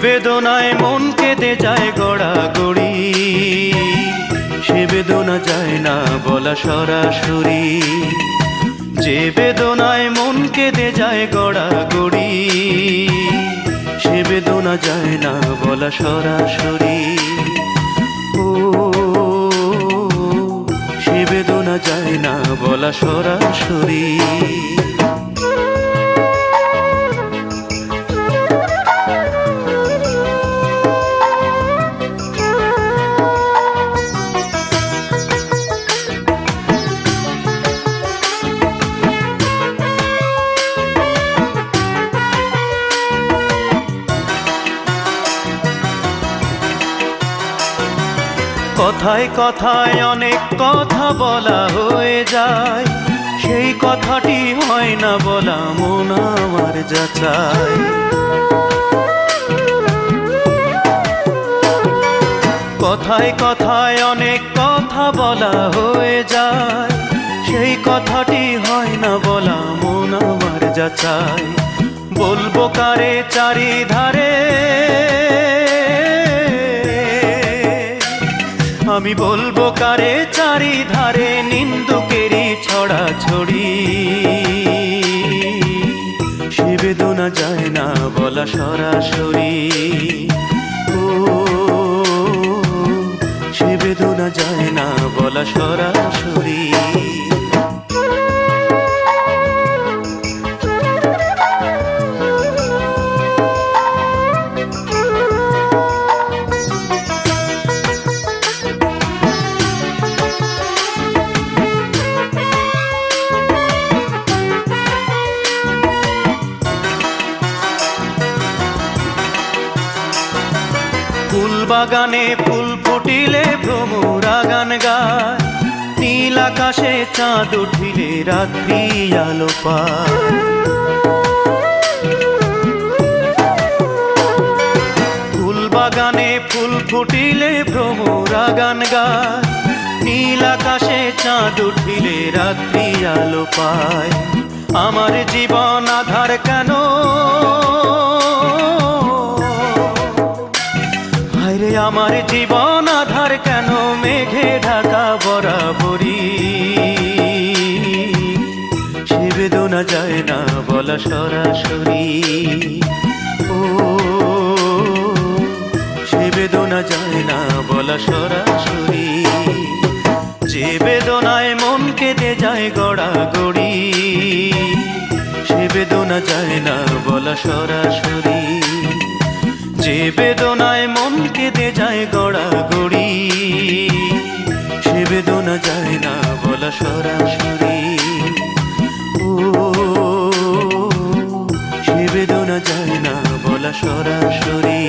বেদনায় মন কেঁদে যায় গড়াগড়ি, সে বেদনা যায় না বলা সরাসরি। যে বেদনায় মন কেঁদে যায় গড়াগড়ি, সে বেদনা যায় না বলা সরাসরি। ও সে বেদনা যায় না বলা সরাসরি। কথায় কথায় অনেক কথা বলা হয়ে যায়, সেই কথাটি হয় না বলা মন আমার যাচাই। কথায় কথায় অনেক কথা বলা হয়ে যায়, সেই কথাটি হয় না বলা মন আমার যাচাই। বলবো কারে চারিধারে, আমি বলবো কারে চারিধারে নিন্দুকেরই ছড়াছড়ি। সে বেদনা যায় না বলা সরাসরি। ও সে বেদনা যায় না বলা সরাসরি। ফুল বাগানে ফুল ফুটিলে ভ্রমরা গান গায়, নীল আকাশে চাঁদ উঠিলে রাত্রি আলো পায়। ফুল বাগানে ফুল ফুটিলে ভ্রমরা গান গায়, নীল আকাশে চাঁদ উঠিলে রাত্রি আলো পায়। আমার জীবন আধার কেন, আমার জীবন আধার কেন মেঘে ঢাকা বরাবরি। সে বেদনা যায় না বলা সরাসরি। ও সে বেদনা যায় না বলা সরাসরি। যে বেদনায় মন কেঁদে যায় গড়াগড়ি, সে বেদনা যায় না বলা সরাসরি। যে বেদনায় মন কেঁদে যায় গড়াগড়ি, সে বেদনা যায় না বলা সরাসরি। ও সে বেদনা যায় না বলা সরাসরি।